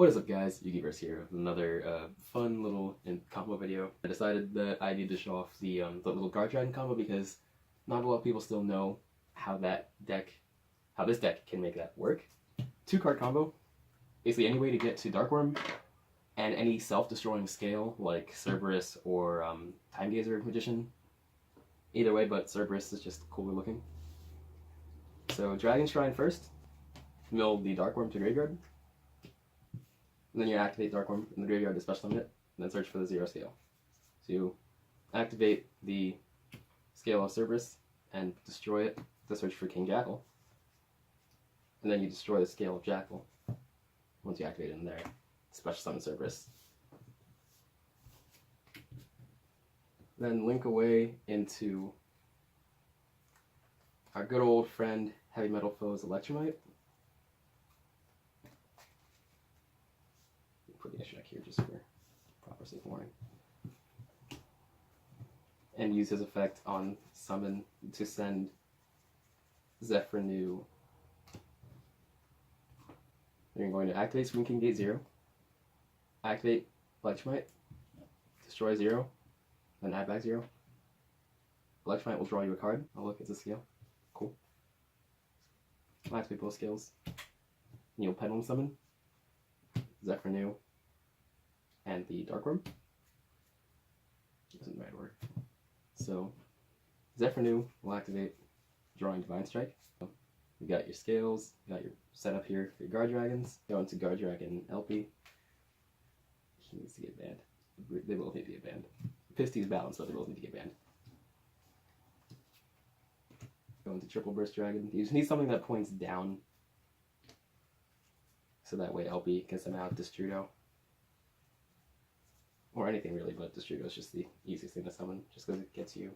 What is up, guys? YGOPro here with another fun little combo video. I decided that I need to show off the little Guardragon combo because not a lot of people still know how this deck can make that work. 2-card combo, basically any way to get to Dark Worm and any self-destroying scale like Cerberus or Time Gazer Magician. Either way, but Cerberus is just cooler looking. So Dragon Shrine first, mill the Dark Worm to graveyard. And then you activate Dark Worm in the graveyard to special summon it, and then search for the 0 scale. So you activate the scale of Cerberus and destroy it to search for King Jackal. And then you destroy the scale of Jackal once you activate it in there. Special summon Cerberus. Then link away into our good old friend Heavy Metal Foe's Electromite. Put the extra deck here just for proper safe warning. And use his effect on summon to send Zephyr-New. Then you're going to activate Swing King Gate 0, activate Electromite, destroy 0, then add back 0. Electromite will draw you a card. Oh look, it's a scale. Cool. I'll activate both scales. And you'll Pendulum Summon Zephyr-New and the Dark Worm. Isn't the right word. So Zephyr-New will activate drawing Divine Strike. You got your scales, you got your setup here for your Guardragons. Go into Guardragon LP. He needs to get banned. They both need to get banned. Pisty's balanced, but they both need to get banned. Go into Triple Burst Dragon. You just need something that points down, so that way LP can somehow Destrudo. Or anything really, but Destrudo is just the easiest thing to summon, just because it gets you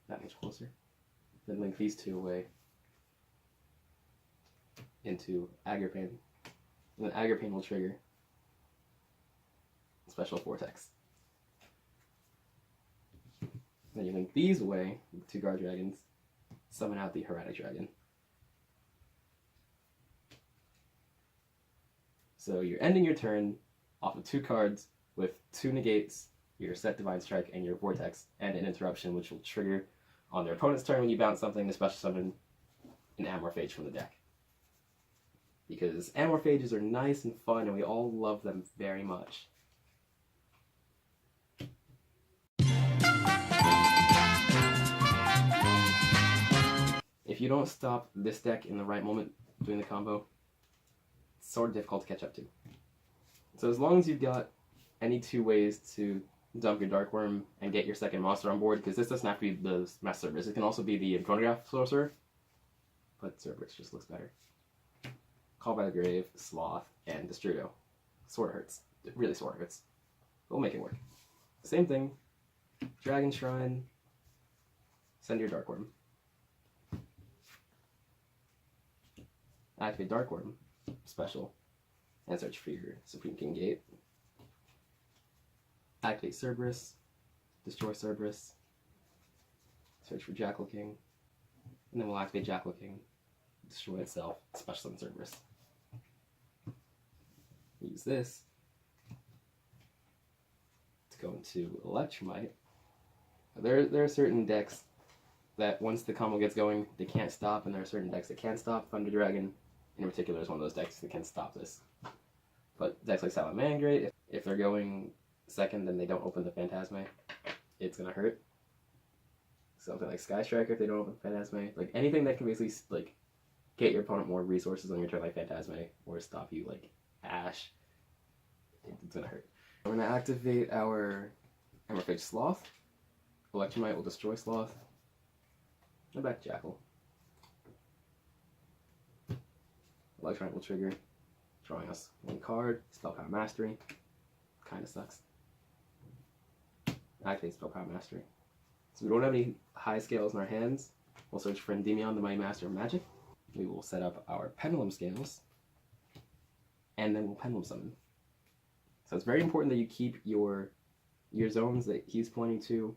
that much closer. Then link these two away into Agripane. And then Agripane will trigger Special Vortex. Then you link these away to Guardragons, summon out the Heretic Dragon. So you're ending your turn off of 2 cards with 2 negates, your set Divine Strike, and your Vortex, and an interruption which will trigger on their opponent's turn when you bounce something to special summon an Amorphage from the deck. Because Amorphages are nice and fun and we all love them very much. If you don't stop this deck in the right moment doing the combo, it's sort of difficult to catch up to. So as long as you've got any 2 ways to dump your Dark Worm and get your second monster on board, because this doesn't have to be the Master Cerberus, it can also be the Chronograph Sorcerer, but Cerberus just looks better. Call by the Grave, Sloth, and Destrudo. Sort of hurts. It really sort of hurts. But we'll make it work. Same thing. Dragon Shrine. Send your Dark Worm. Activate Dark Worm. Special. And search for your Supreme King Gate. Activate Cerberus. Destroy Cerberus. Search for Jackal King. And then we'll activate Jackal King. Destroy itself. Special summon Cerberus. Use this to go into Electromite. There are certain decks that once the combo gets going, they can't stop, and there are certain decks that can stop. Thunder Dragon, in particular, is one of those decks that can stop this. But decks like Silent Mangrate, if they're going second, then they don't open the Phantasme, it's gonna hurt. Something like Sky Striker, if they don't open Phantasme, like anything that can basically like get your opponent more resources on your turn, like Phantasme, or stop you like Ash, it's gonna hurt. We're gonna activate our Amorphage Sloth. Electromite will destroy Sloth. And back Jackal. Electromite will trigger, drawing us 1 card. Spellpower Mastery. Kinda sucks. Activate Spellpower Mastery. So we don't have any high scales in our hands. We'll search for Endymion, the Mighty Master of Magic. We will set up our Pendulum Scales. And then we'll Pendulum Summon. So it's very important that you keep your zones that he's pointing to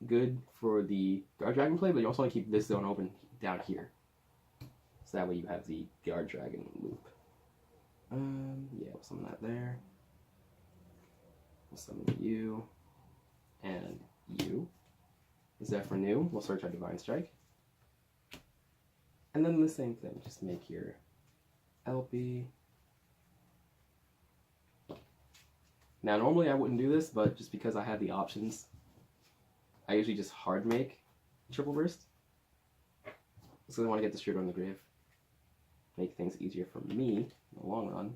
good for the Guardragon play, but you also want to keep this zone open down here. So that way you have the Guardragon loop. Yeah, we'll summon that there. We'll summon you and you. Zephyr new, we'll search our Divine Strike. And then the same thing, just make your LP. Now normally I wouldn't do this, but just because I have the options, I usually just hard make triple burst. So I want to get this trigger on the grave. Make things easier for me in the long run.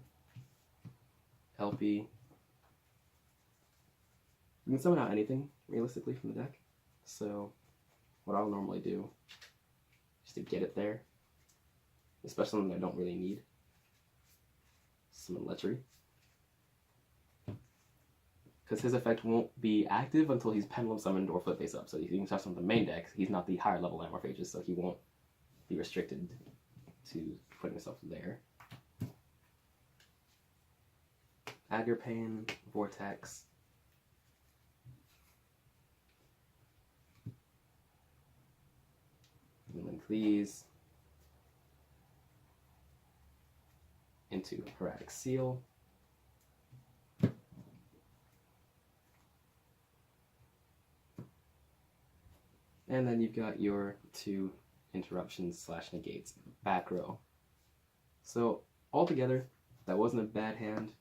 LP. You can summon out anything, realistically, from the deck. So, what I'll normally do, just to get it there, especially something I don't really need, summon Lechery. Because his effect won't be active until he's Pendulum summoned or flip face up. So you can have some of the main deck, he's not the higher level Amorphages, so he won't be restricted to putting himself there. Add Pain, Vortex. And then these into Hermetic Seal. And then you've got your 2 interruptions / negates back row. So altogether, that wasn't a bad hand.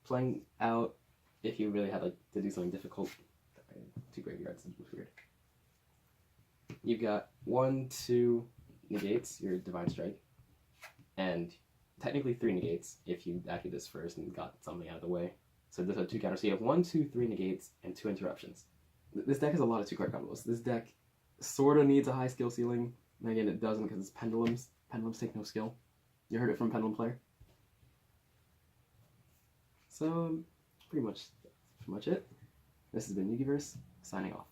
Playing out, if you really had to do something difficult, 2 graveyards was weird. You've got 1, 2 negates, your Divine Strike, and technically 3 negates if you acted this first and got something out of the way. So this has 2 counters. So you have 1, 2, 3 negates and 2 interruptions. This deck has a lot of 2-card combos. This deck sort of needs a high skill ceiling. And again, it doesn't because it's pendulums. Pendulums take no skill. You heard it from Pendulum Player. So, pretty much it. This has been YGOPro, signing off.